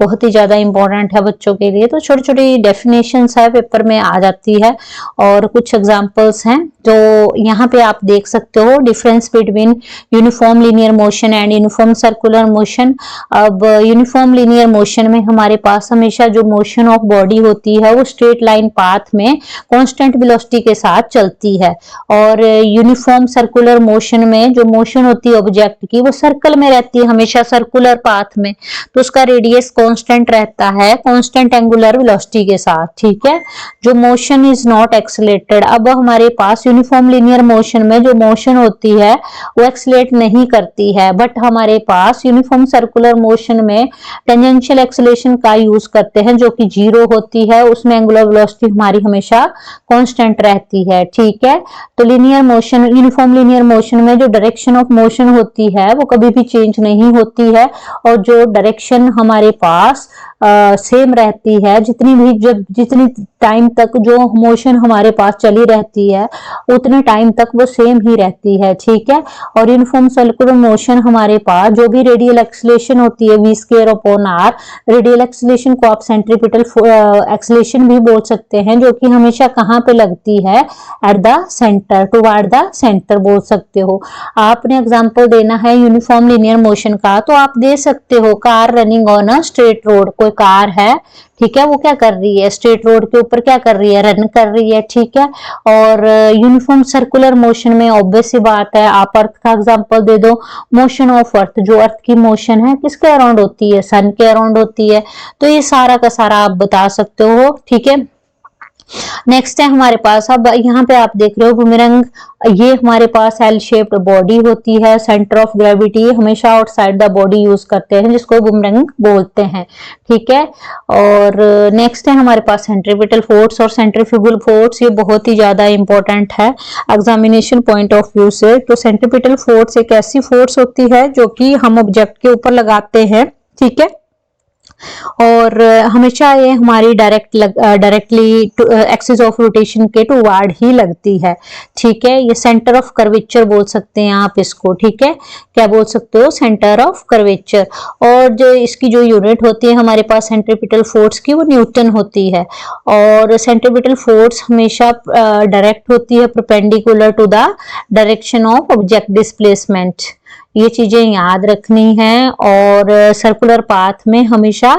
बहुत ही ज्यादा इंपॉर्टेंट है बच्चों के लिए। तो छोटी छोटी डेफिनेशंस है पेपर में आ जाती है और कुछ एग्जांपल्स हैं जो यहाँ पे आप देख सकते हो। Difference between uniform linear motion and uniform circular motion. अब यूनिफॉर्म लीनियर मोशन में हमारे पास हमेशा जो मोशन ऑफ बॉडी होती है वो स्ट्रेट लाइन पाथ में कांस्टेंट वेलोसिटी के साथ चलती है, और यूनिफॉर्म सर्कुलर मोशन में जो मोशन होती है ऑब्जेक्ट की वो सर्कल में रहती है हमेशा सर्कुलर पाथ में, तो उसका रेडियस कांस्टेंट रहता है कांस्टेंट एंगुलर वेलोसिटी के साथ। ठीक है, जो मोशन इज नॉट एक्सेलरेटेड। अब हमारे पास यूनिफॉर्म लीनियर मोशन में जो मोशन होती है वो एक्सेलरेट नहीं करती है, बट हमारे पास यूनिफॉर्म सर्कुलर मोशन में टेंजेंशियल एक्सेलरेशन का यूज करते हैं जो कि 0 होती है, उसमें एंगुलर वेलोसिटी हमारी हमेशा कांस्टेंट रहती है। ठीक है, तो linear motion, uniform linear motion में जो डायरेक्शन ऑफ मोशन होती है वो कभी भी चेंज नहीं होती है, और जो डायरेक्शन हमारे पास सेम रहती है जितनी टाइम तक जो मोशन हमारे पास चली रहती है उतने टाइम तक वो सेम ही रहती है। ठीक है, और यूनिफॉर्म सर्कुलर मोशन हमारे पास जो भी रेडियल एक्सेलरेशन होती है v square upon r, radial acceleration को आप सेंट्रीपिटल एक्सेलरेशन भी बोल सकते हैं, जो कि हमेशा कहाँ पे लगती है, at the centre, toward the centre बोल सकते हो। आपने एग्जांपल देना है यूनिफॉर्म लीनियर मोशन का, तो आप दे सकते हो car running on a straight road. कोई कार है, ठीक है, वो क्या कर रही है, स्ट्रेट रोड के ऊपर क्या कर रही है, रन कर रही है। ठीक है, और यूनिफॉर्म सर्कुलर मोशन में ऑब्वियस सी बात है, आप अर्थ का एग्जांपल दे दो, मोशन ऑफ अर्थ, जो अर्थ की मोशन है किसके अराउंड होती है, सन के अराउंड होती है। तो ये सारा का सारा आप बता सकते हो। ठीक है, नेक्स्ट है हमारे पास, अब यहाँ पे आप देख रहे हो बुमरंग, ये हमारे पास एल शेप्ड बॉडी होती है, सेंटर ऑफ ग्रेविटी हमेशा आउटसाइड द बॉडी यूज करते हैं जिसको बुमरंग बोलते हैं। ठीक है, और नेक्स्ट है हमारे पास सेंट्रीपिटल फोर्स और सेंट्रीफ्यूगल फोर्स। ये बहुत ही ज्यादा इंपॉर्टेंट है एग्जामिनेशन पॉइंट ऑफ व्यू से। तो सेंट्रीपिटल फोर्स एक ऐसी फोर्स होती है जो कि हम ऑब्जेक्ट के ऊपर लगाते हैं। ठीक है, और हमेशा ये हमारी डायरेक्टली एक्सिस ऑफ रोटेशन के टुवार्ड ही लगती है। ठीक है, ये सेंटर ऑफ कर्वेचर बोल सकते हैं आप इसको। ठीक है, क्या बोल सकते हो, सेंटर ऑफ कर्वेचर। और जो इसकी जो यूनिट होती है हमारे पास सेंट्रीपिटल फोर्स की, वो न्यूटन होती है। और सेंट्रीपिटल फोर्स हमेशा डायरेक्ट होती है perpendicular to the direction of object displacement. ये चीजें याद रखनी है। और सर्कुलर पाथ में हमेशा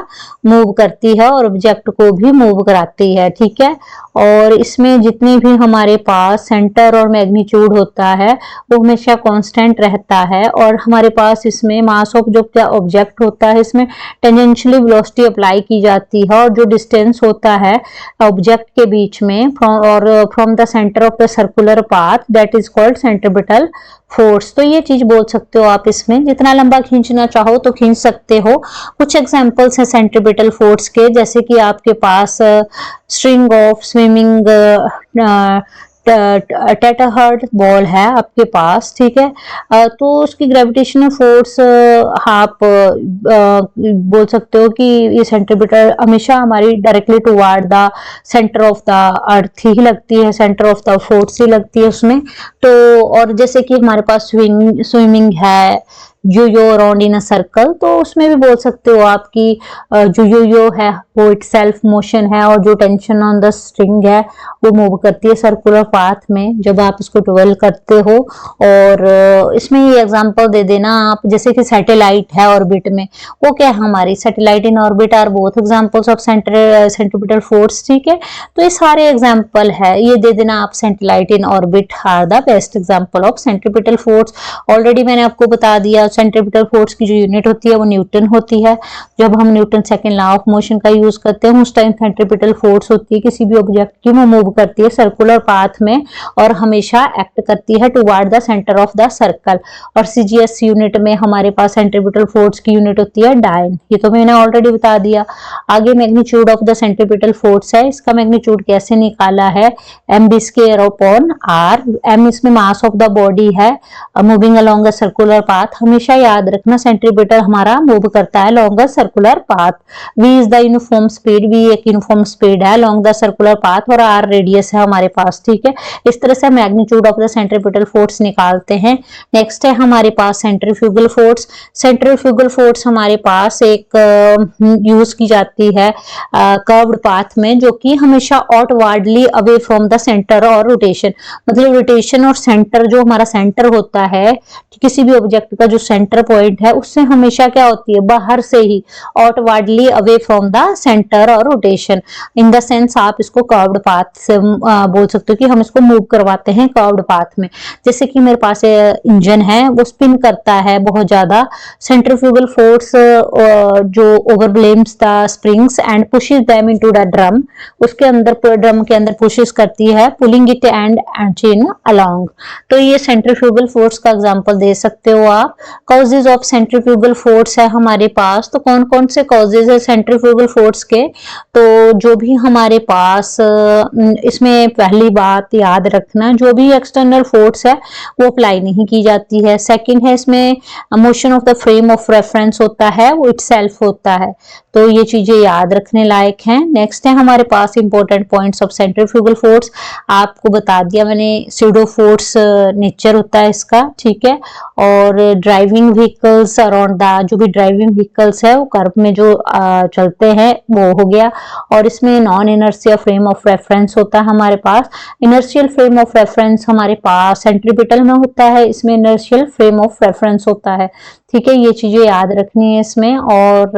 मूव करती है और ऑब्जेक्ट को भी मूव कराती है। ठीक है, और इसमें जितनी भी हमारे पास सेंटर और मैग्नीट्यूड होता है वो हमेशा कांस्टेंट रहता है। और हमारे पास इसमें मास ऑफ जो ऑब्जेक्ट होता है इसमें टेंजेंशियली वेलोसिटी अप्लाई की जाती है। और जो डिस्टेंस होता है ऑब्जेक्ट के बीच में from the centre of the circular path, that is called centripetal force. तो ये चीज बोल सकते हो आप। इसमें जितना लंबा खींचना चाहो तो खींच सकते हो। कुछ एग्जांपल्स हैं सेंट्रीपिटल फोर्स के, जैसे कि आपके पास स्ट्रिंग ऑफ स्विमिंग टेट्राहर्ड बॉल है आपके पास। ठीक है, तो उसकी ग्रेविटेशनल फोर्स आप बोल सकते हो कि ये सेंट्रीपिटल हमेशा हमारी directly toward the centre of the earth ही लगती है, सेंटर ऑफ द फोर्स ही लगती है उसमें। तो और जैसे कि हमारे पास स्विमिंग है, यो अराउंड इन अ सर्कल, तो उसमें भी बोल सकते हो आप कि जो यो है वो इट सेल्फ मोशन है, और जो टेंशन ऑन द स्ट्रिंग है वो मूव करती है सर्कुलर पाथ में जब आप इसको ट्वेल करते हो। और इसमें ये एग्जांपल दे देना आप, जैसे कि सैटेलाइट है ऑर्बिट में, वो क्या है हमारी satellite in orbit are both examples of centripetal force. ठीक है, तो ये सारे एग्जांपल है, ये दे देना आप। Satellite in orbit are the best example of centripetal force. Already मैंने आपको बता दिया सेंट्रीपिटल फोर्स की जो यूनिट होती है वो न्यूटन होती है। जब हम Newton second law of motion का यूज करते हैं उस टाइम सेंट्रीपिटल फोर्स होती है किसी भी ऑब्जेक्ट की, वो मूव करती है सर्कुलर पाथ में और हमेशा एक्ट करती है toward the centre of the circle. और सीजीएस यूनिट में हमारे पास सेंट्रीपिटल फोर्स की यूनिट होती है डायन। ये तो मैंने ऑलरेडी बता दिया। आगे magnitude of the centripetal force है, इसका मैग्नीट्यूड कैसे निकाला है, mv square upon r. m इसमें मास ऑफ द बॉडी है moving along a circular path. हमेशा याद रखना सेंट्रीपिटल हमारा मूव करता है along a circular path. v is the uniform speed, v एक यूनिफॉर्म स्पीड है अलोंग द सर्कुलर पाथ, और r रेडियस है हमारे पास। ठीक है, इस तरह से magnitude of the centripetal force निकालते हैं। नेक्स्ट है हमारे पास सेंट्रीफ्यूगल फोर्स। सेंट्रीफ्यूगल फोर्स हमारे पास एक यूज की जाती है कर्व्ड पाथ में, जो कि हमेशा outwardly away from the centre और रोटेशन। मतलब रोटेशन और सेंटर, जो हमारा सेंटर होता है किसी भी ऑब्जेक्ट का जो सेंटर पॉइंट है उससे हमेशा क्या होती है, बाहर से ही outwardly away from the centre और रोटेशन। इन द सेंस आप इसको कर्व्ड पाथ से बोल सकते हो कि हम इसको मूव करवाते हैं कर्व्ड पाथ में। जैसे कि मेरे पास इंजन है, वो स्पिन करता है बहुत ज्यादा। सेंट्रीफ्यूगल फोर्स जो overwhelms the springs and pushes them into the drum, उसके अंदर ड्रम के अंदर पुशेस करती है, pulling it and chain along. तो ये सेंट्रीफ्यूगल फोर्स का एग्जांपल दे सकते हो आप। कॉजेज ऑफ सेंट्रीफ्यूगल फोर्स है हमारे पास, तो कौन कौन से कॉजेज है सेंट्रीफ्यूगल फोर्स के, तो जो भी हमारे पास इसमें पहली बात याद रखना, जो भी एक्सटर्नल फोर्स है वो अप्लाई नहीं की जाती है। सेकंड है इसमें motion of the frame of reference होता है, वो इटसेल्फ होता है। तो ये चीजें याद रखने लायक हैं। नेक्स्ट है हमारे पास important points of centrifugal force. आपको बता दिया मैंने स्यूडो फोर्स नेचर होता है इसका। ठीक है, और ड्राइविंग व्हीकल्स अराउंड द, जो भी ड्राइविंग व्हीकल्स है वो कर्व में जो चलते हैं वो हो गया। और इसमें non inertial frame of reference होता है हमारे पास। इनर्शियल फ्रेम ऑफ रेफरेंस हमारे पास सेंट्रीपिटल में होता है, इसमें इनर्शियल फ्रेम ऑफ रेफरेंस होता है। ठीक है, ये चीजें याद रखनी है इसमें। और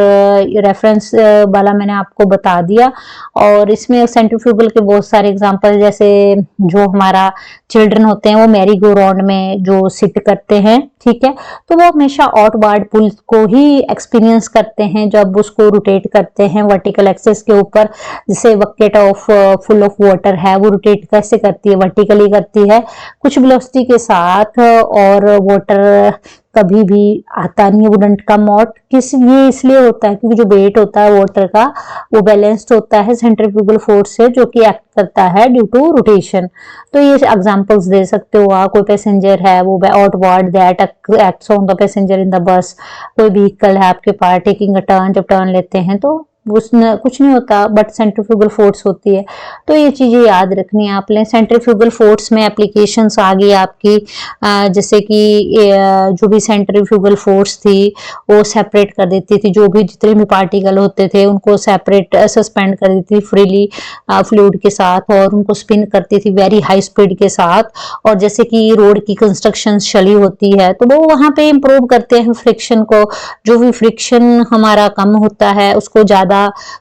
रेफरेंस वाला मैंने आपको बता दिया। और इसमें सेंट्रीफ्यूगल के बहुत सारे एग्जांपल, जैसे जो हमारा चिल्ड्रन होते हैं वो मैरी गो राउंड में जो सिट करते हैं, ठीक है, तो वो हमेशा आउटवर्ड पुल को ही एक्सपीरियंस करते हैं जब उसको रोटेट करते हैं वर्टिकल एक्सिस के ऊपर। जैसे bucket of full of water है, वो रोटेट कैसे करती है, वर्टिकली करती है कुछ वेलोसिटी के साथ, और वाटर कभी भी आता नहीं है वुडंट का मॉड। ये इसलिए होता है क्योंकि जो वेट होता है वाटर का वो बैलेंस्ड होता है सेंट्रीफ्यूगल फोर्स से, जो कि एक्ट करता है ड्यू टू रोटेशन। तो ये एग्जांपल्स दे सकते हो आप। कोई पैसेंजर है वो outward that acts on the passenger in the bus. कोई व्हीकल है आपके पास टेकिंग अ टर्न, जब टर्न लेते हैं तो उसमें कुछ नहीं होता बट सेंट्रीफ्यूगल फोर्स होती है। तो ये चीजें याद रखनी है आपने। सेंट्रीफ्यूगल फोर्स में एप्लीकेशंस आ गई आपकी, जैसे कि जो भी सेंट्रीफ्यूगल फोर्स थी वो सेपरेट कर देती थी, जो भी जितने भी पार्टिकल होते थे उनको सेपरेट सस्पेंड कर देती थी फ्रीली फ्लूइड के साथ, और उनको स्पिन करती थी वेरी हाई स्पीड के साथ। और जैसे कि रोड की कंस्ट्रक्शन चली होती है तो वो वहां पे इम्प्रूव करते हैं फ्रिक्शन को। जो भी फ्रिक्शन हमारा कम होता है उसको ज्यादा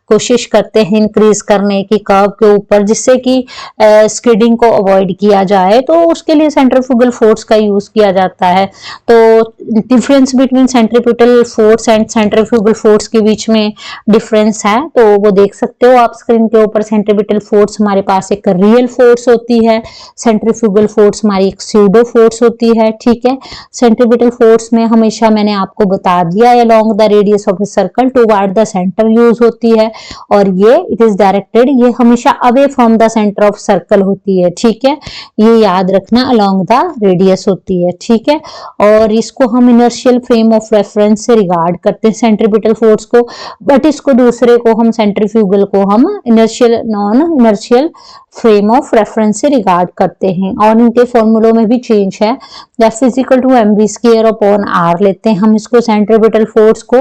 कोशिश करते हैं इंक्रीज करने की कर्व के ऊपर, जिससे कि स्किडिंग को अवॉइड किया जाए। तो उसके लिए सेंट्रीफ्यूगल फोर्स का यूज किया जाता है। तो difference between centripetal force and centrifugal force के बीच में डिफरेंस है, तो वो देख सकते हो आप स्क्रीन के ऊपर। सेंट्रीपिटल फोर्स हमारे पास एक रियल फोर्स होती है, सेंट्रीफ्यूगल फोर्स हमारी एक स्यूडो फोर्स होती है। ठीक है, सेंट्रीपिटल फोर्स में हमेशा मैंने आपको बता दिया along the radius of a circle toward the centre use होती है, और ये इट इज डायरेक्टेड, ये हमेशा away from the centre of circle होती है। ठीक है, ये याद रखना अलोंग द रेडियस होती है। ठीक है, और इसको हम इनर्शियल फ्रेम ऑफ रेफरेंस से रिगार्ड करते हैं सेंट्रीपिटल फोर्स को, बट इसको दूसरे को हम सेंट्रीफ्यूगल को हम inertial non inertial frame of reference से रिगार्ड करते हैं। और इनके फॉर्मूलों में भी चेंज है। F equal to mv square upon r लेते हैं हम इसको सेंट्रीपिटल फोर्स को,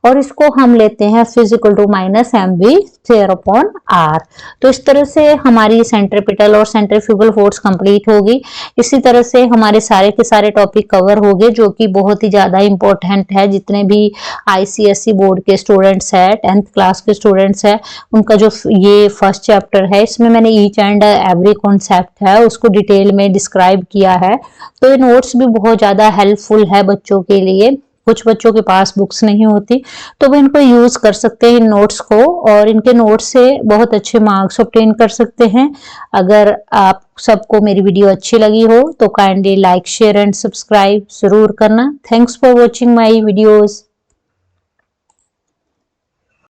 और इसको हम लेते हैं F equal to minus mv square upon r। तो इस तरह से हमारी सेंट्रीपिटल और सेंट्रीफ्यूगल फोर्स कंप्लीट होगी। इसी तरह से हमारे सारे के सारे टॉपिक कवर हो गए, जो कि बहुत ही ज्यादा इंपॉर्टेंट है। जितने भी ICSE बोर्ड के स्टूडेंट्स है, 10th क्लास के स्टूडेंट्स है, उनका जो ये फर्स्ट चैप्टर है इसमें मैंने ईच एंड एवरी कॉन्सेप्ट है उसको डिटेल में डिस्क्राइब किया है। तो ये नोट्स भी बहुत ज्यादा हेल्पफुल है बच्चों के लिए। कुछ बच्चों के पास बुक्स नहीं होती तो वो इनको यूज कर सकते हैं इन नोट्स को, और इनके नोट्स से बहुत अच्छे मार्क्स ऑब्टेन कर सकते हैं। अगर आप सबको मेरी वीडियो अच्छी लगी हो तो kindly like share and subscribe जरूर करना। Thanks for watching my videos.